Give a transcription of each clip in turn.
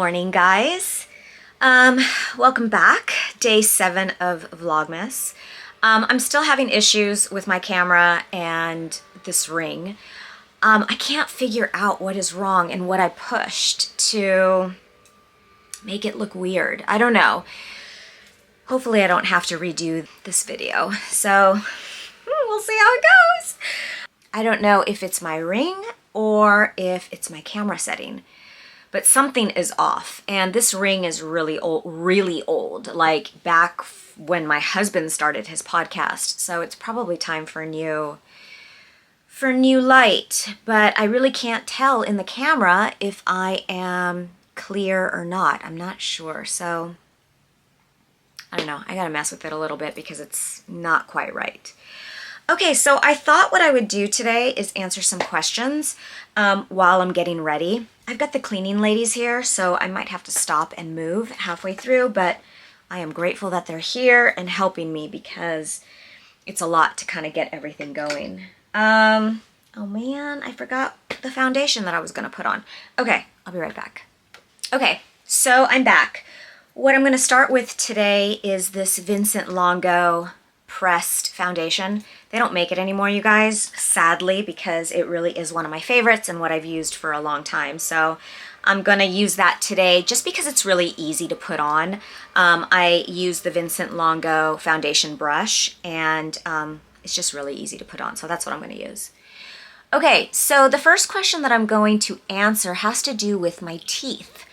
morning, guys. Welcome back. Day 7 of Vlogmas. I'm still having issues with my camera and this ring. I can't figure out what is wrong and what I pushed to make it look weird. I don't know. Hopefully I don't have to redo this video. So we'll see how it goes. I don't know if it's my ring or if it's my camera setting, but something is off. And this ring is really old, like back when my husband started his podcast. So it's probably time for new light, but I really can't tell in the camera if I am clear or not. I'm not sure. So I don't know. I gotta mess with it a little bit because it's not quite right. Okay, so I thought what I would do today is answer some questions while I'm getting ready. I've got the cleaning ladies here, so I might have to stop and move halfway through, but I am grateful that they're here and helping me because it's a lot to kind of get everything going. Oh man, I forgot the foundation that I was gonna put on. Okay, I'll be right back. Okay, so I'm back. What I'm gonna start with today is this Vincent Longo pressed foundation. They don't make it anymore, you guys, sadly, because it really is one of my favorites and what I've used for a long time. So I'm gonna use that today just because it's really easy to put on. I use the Vincent Longo foundation brush and it's just really easy to put on. So that's what I'm gonna use. Okay, so the first question that I'm going to answer has to do with my teeth.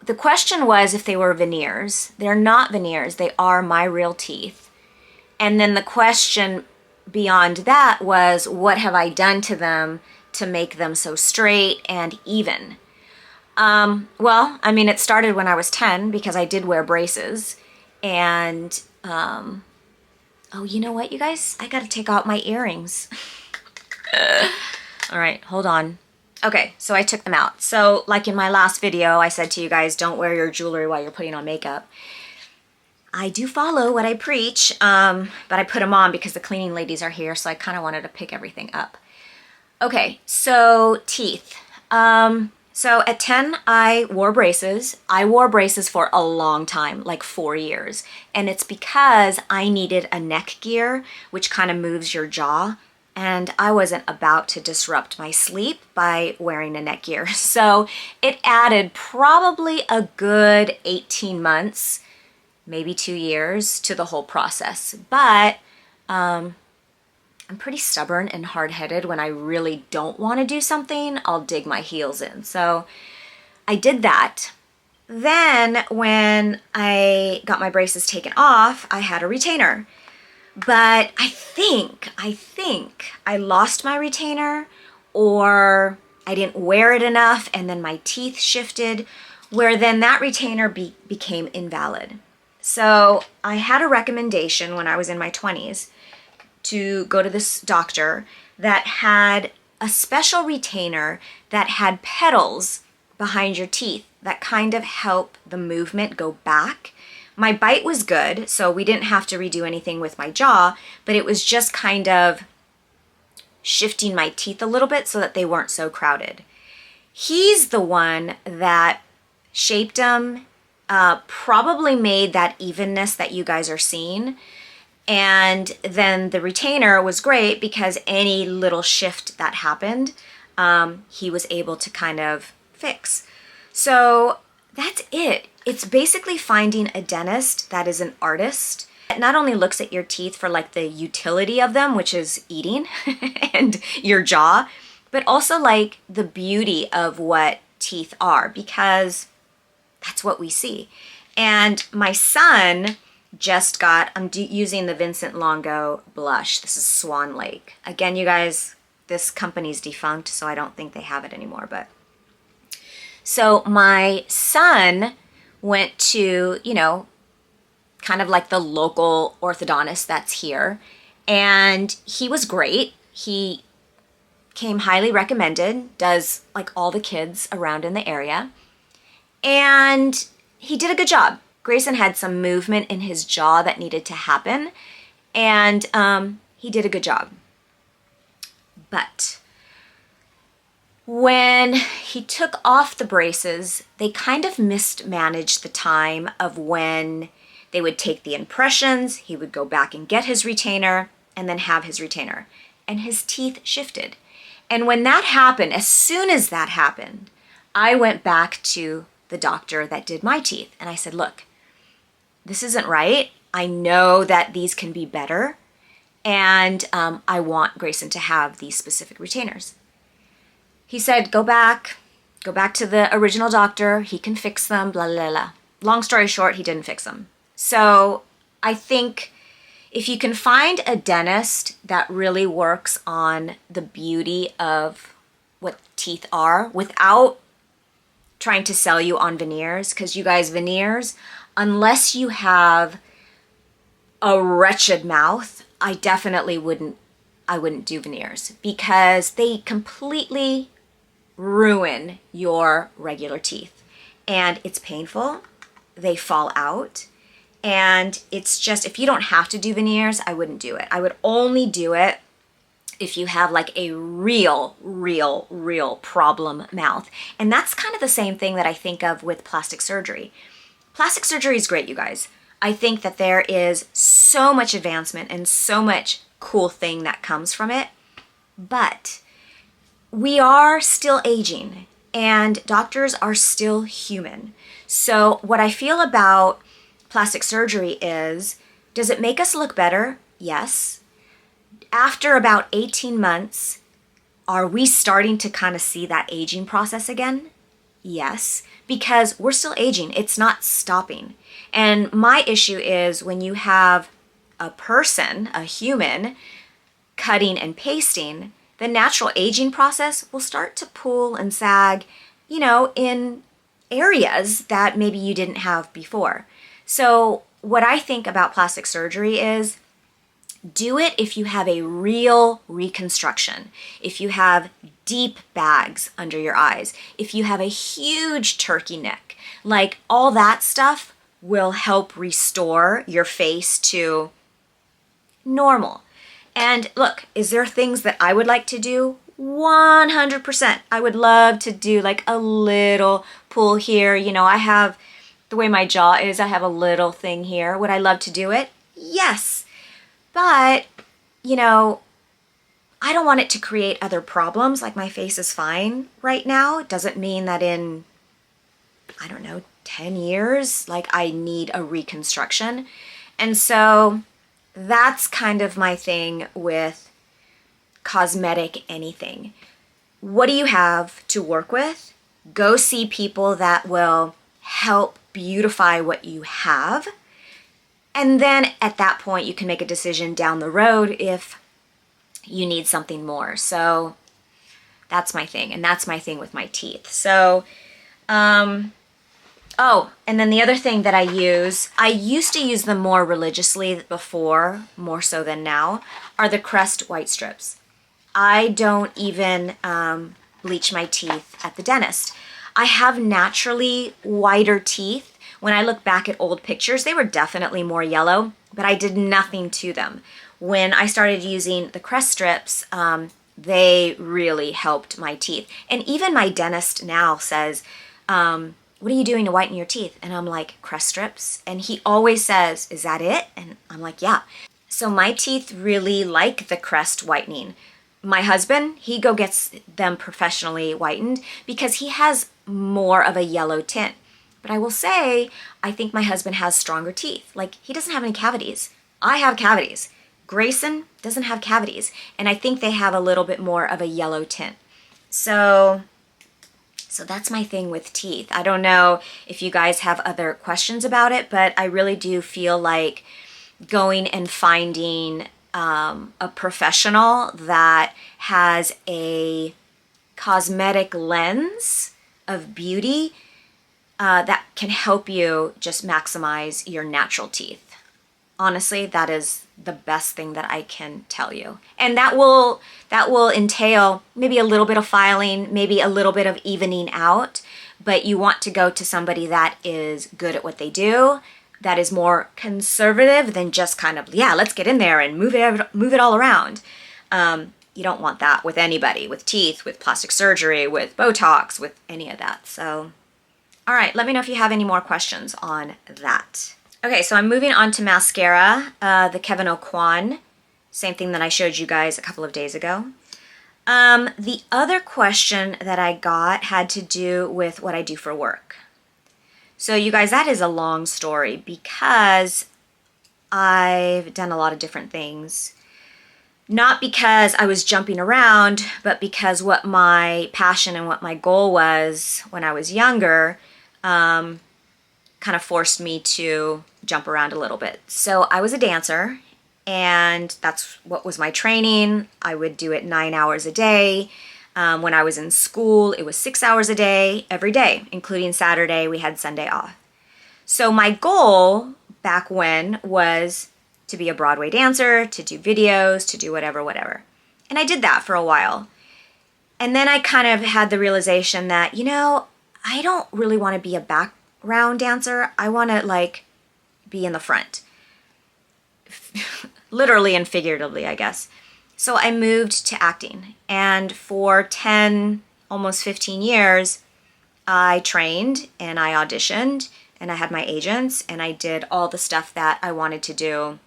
The question was if they were veneers. They're not veneers, they are my real teeth. And then the question beyond that was, what have I done to them to make them so straight and even? Well, I mean, it started when I was 10 because I did wear braces. And, oh, you know what, you guys? I gotta take out my earrings. All right, hold on. Okay, so I took them out. So like in my last video, I said to you guys, don't wear your jewelry while you're putting on makeup. I do follow what I preach, but I put them on because the cleaning ladies are here, so I kind of wanted to pick everything up. Okay, so teeth. So at 10, I wore braces. I wore braces for a long time, like 4 years. And it's because I needed a neck gear, which kind of moves your jaw. And I wasn't about to disrupt my sleep by wearing a neck gear. So it added probably a good 18 months, maybe 2 years to the whole process. But I'm pretty stubborn and hard-headed. When I really don't want to do something, I'll dig my heels in. So I did that. Then when I got my braces taken off, I had a retainer. But I think I lost my retainer, or I didn't wear it enough and then my teeth shifted, where then that retainer became invalid. So I had a recommendation when I was in my 20s to go to this doctor that had a special retainer that had pedals behind your teeth that kind of help the movement go back. My bite was good, so we didn't have to redo anything with my jaw, but it was just kind of shifting my teeth a little bit so that they weren't so crowded. He's the one that shaped them, probably made that evenness that you guys are seeing. And then the retainer was great because any little shift that happened, he was able to kind of fix. So that's it. It's basically finding a dentist that is an artist. It not only looks at your teeth for like the utility of them, which is eating and your jaw, but also like the beauty of what teeth are, because that's what we see. And my son just got, I'm using the Vincent Longo blush. This is Swan Lake. Again, you guys, this company's defunct, so I don't think they have it anymore. But so my son went to, you know, kind of like the local orthodontist that's here. And he was great. He came highly recommended, does like all the kids around in the area. And he did a good job. Grayson had some movement in his jaw that needed to happen. And he did a good job. But When he took off the braces, they kind of mismanaged the time of when they would take the impressions, he would go back and get his retainer, and then have his retainer. And his teeth shifted. And when that happened, as soon as that happened, I went back to the doctor that did my teeth. And I said, look, this isn't right. I know that these can be better. And I want Grayson to have these specific retainers. He said, go back to the original doctor. He can fix them, blah, blah, blah. Long story short, he didn't fix them. So I think if you can find a dentist that really works on the beauty of what teeth are without trying to sell you on veneers, because you guys, veneers, unless you have a wretched mouth, I definitely wouldn't do veneers because they completely ruin your regular teeth. And it's painful. They fall out. And it's just, if you don't have to do veneers, I wouldn't do it. I would only do it if you have like a real problem mouth. And that's kind of the same thing that I think of with plastic surgery. Plastic surgery is great, you guys. I think that there is so much advancement and so much cool thing that comes from it. But we are still aging and doctors are still human. So what I feel about plastic surgery is, does it make us look better? Yes. After about 18 months, are we starting to kind of see that aging process again? Yes, because we're still aging. It's not stopping. And my issue is when you have a person, a human, cutting and pasting, the natural aging process will start to pull and sag, you know, in areas that maybe you didn't have before. So what I think about plastic surgery is, do it if you have a real reconstruction, if you have deep bags under your eyes, if you have a huge turkey neck, like all that stuff will help restore your face to normal. And look, is there things that I would like to do? 100%. I would love to do like a little pull here. You know, I have, the way my jaw is, I have a little thing here. Would I love to do it? Yes. But, you know, I don't want it to create other problems. Like my face is fine right now. It doesn't mean that in, I don't know, 10 years, like I need a reconstruction. And so that's kind of my thing with cosmetic anything. What do you have to work with? Go see people that will help beautify what you have. And then at that point, you can make a decision down the road if you need something more. So that's my thing. And that's my thing with my teeth. So, oh, and then the other thing that I used to use them more religiously before, more so than now, are the Crest white strips. I don't even bleach my teeth at the dentist. I have naturally whiter teeth. When I look back at old pictures, they were definitely more yellow, but I did nothing to them. When I started using the Crest strips, they really helped my teeth. And even my dentist now says, what are you doing to whiten your teeth? And I'm like, Crest strips. And he always says, is that it? And I'm like, yeah. So my teeth really like the Crest whitening. My husband, he gets them professionally whitened because he has more of a yellow tint. But I will say, I think my husband has stronger teeth. Like, he doesn't have any cavities. I have cavities. Grayson doesn't have cavities. And I think they have a little bit more of a yellow tint. So that's my thing with teeth. I don't know if you guys have other questions about it, but I really do feel like going and finding a professional that has a cosmetic lens of beauty that can help you just maximize your natural teeth. Honestly, that is the best thing that I can tell you. And that will entail maybe a little bit of filing, maybe a little bit of evening out, but you want to go to somebody that is good at what they do, that is more conservative than just kind of, yeah, let's get in there and move it all around. you don't want that with anybody, with teeth, with plastic surgery, with Botox, with any of that. So, all right, let me know if you have any more questions on that. Okay, so I'm moving on to mascara, the Kevin O'Quan, same thing that I showed you guys a couple of days ago. The other question that I got had to do with what I do for work. So you guys, that is a long story because I've done a lot of different things. Not because I was jumping around, but because what my passion and what my goal was when I was younger kind of forced me to jump around a little bit. So I was a dancer, and that's what was my training. I would do it 9 hours a day. When I was in school, it was 6 hours a day, every day, including Saturday. We had Sunday off. So my goal back when was to be a Broadway dancer, to do videos, to do whatever. And I did that for a while. And then I kind of had the realization that, you know, I don't really want to be a background dancer. I want to like be in the front. Literally and figuratively, I guess. So I moved to acting. And for 10, almost 15 years, I trained and I auditioned and I had my agents and I did all the stuff that I wanted to do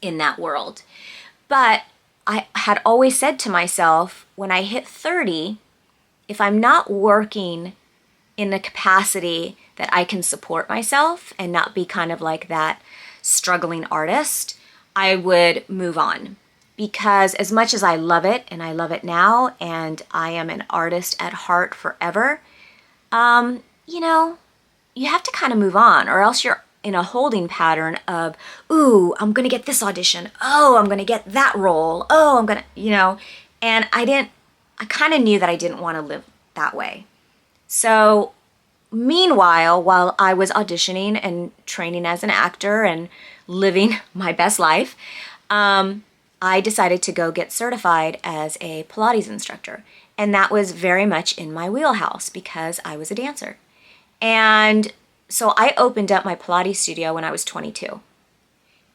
in that world. But I had always said to myself, when I hit 30, if I'm not working in a capacity that I can support myself and not be kind of like that struggling artist, I would move on. Because as much as I love it, and I love it now, and I am an artist at heart forever, you know, you have to kind of move on, or else you're in a holding pattern of, ooh, I'm gonna get this audition, oh, I'm gonna get that role, oh, I'm gonna, you know, and I kind of knew that I didn't want to live that way. So meanwhile, while I was auditioning and training as an actor and living my best life, I decided to go get certified as a Pilates instructor. And that was very much in my wheelhouse because I was a dancer. And so I opened up my Pilates studio when I was 22.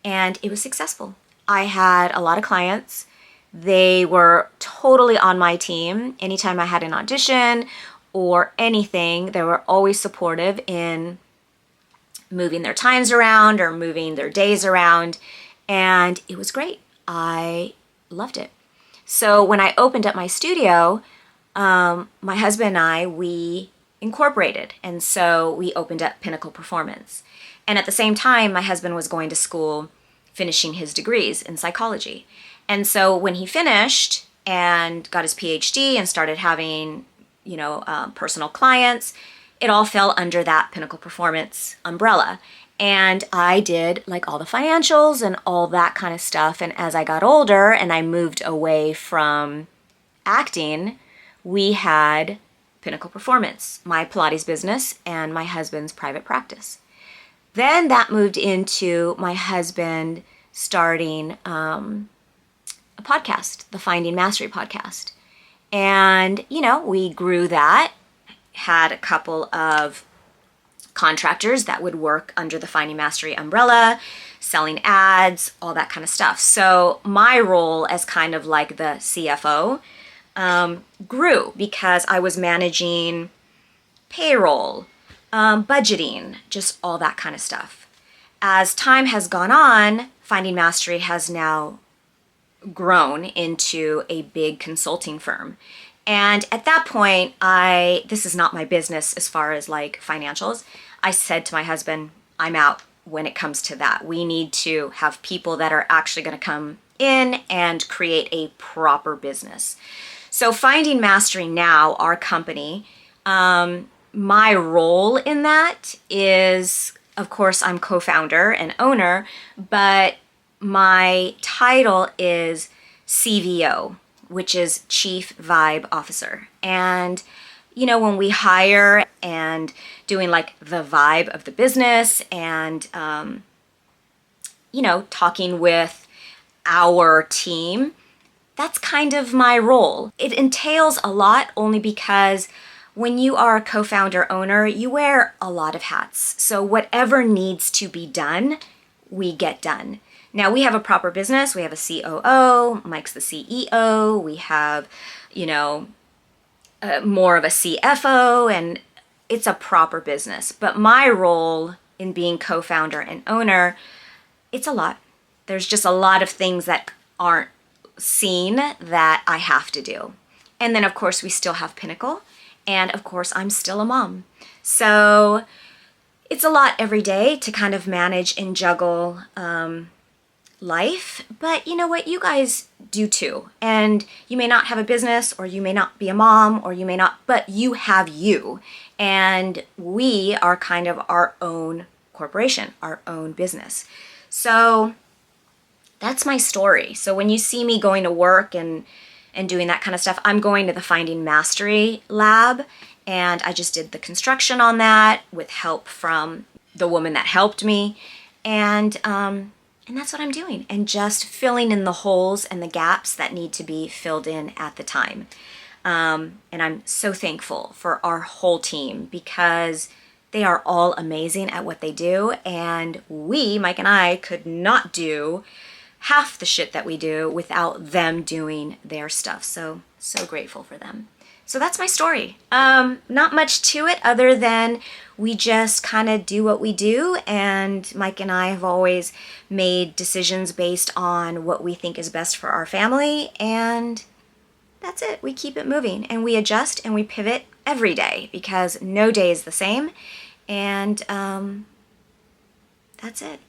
And it was successful. I had a lot of clients. They were totally on my team. Anytime I had an audition or anything, they were always supportive in moving their times around or moving their days around. And it was great. I loved it. So when I opened up my studio, my husband and I, we incorporated. And so we opened up Pinnacle Performance. And at the same time, my husband was going to school, finishing his degrees in psychology. And so when he finished and got his PhD and started having, you know, personal clients, it all fell under that Pinnacle Performance umbrella. And I did like all the financials and all that kind of stuff. And as I got older and I moved away from acting, we had Pinnacle Performance, my Pilates business and my husband's private practice. Then that moved into my husband starting a podcast, the Finding Mastery podcast. And, you know, we grew that, had a couple of contractors that would work under the Finding Mastery umbrella, selling ads, all that kind of stuff. So my role as kind of like the CFO grew because I was managing payroll, budgeting, just all that kind of stuff. As time has gone on, Finding Mastery has now grown into a big consulting firm. And at that point, this is not my business as far as like financials. I said to my husband, I'm out when it comes to that. We need to have people that are actually going to come in and create a proper business. So Finding Mastery now, our company, my role in that is, of course, I'm co-founder and owner, but my title is CVO, which is Chief Vibe Officer. And, you know, when we hire and doing like the vibe of the business and, you know, talking with our team, that's kind of my role. It entails a lot only because when you are a co-founder owner, you wear a lot of hats. So whatever needs to be done, we get done. Now we have a proper business. We have a COO, Mike's the CEO. We have, you know, more of a CFO, and it's a proper business. But my role in being co-founder and owner, it's a lot. There's just a lot of things that aren't seen that I have to do. And then of course we still have Pinnacle, and of course I'm still a mom. So it's a lot every day to kind of manage and juggle life, but you know what, you guys do too. And you may not have a business, or you may not be a mom, or you may not, but you have you. And we are kind of our own corporation, our own business. So that's my story. So when you see me going to work and doing that kind of stuff, I'm going to the Finding Mastery lab, and I just did the construction on that with help from the woman that helped me. And that's what I'm doing, and just filling in the holes and the gaps that need to be filled in at the time. And I'm so thankful for our whole team, because they are all amazing at what they do, and we, Mike and I, could not do half the shit that we do without them doing their stuff. So grateful for them. So that's my story. Not much to it other than we just kind of do what we do, and Mike and I have always made decisions based on what we think is best for our family, and that's it. We keep it moving, and we adjust and we pivot every day, because no day is the same, and that's it.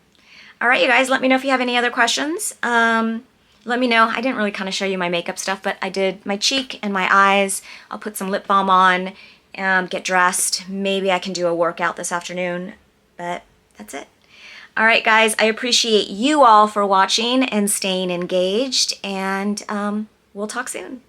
All right, you guys, let me know if you have any other questions. Let me know. I didn't really kind of show you my makeup stuff, but I did my cheek and my eyes. I'll put some lip balm on, get dressed. Maybe I can do a workout this afternoon, but that's it. All right, guys, I appreciate you all for watching and staying engaged, and we'll talk soon.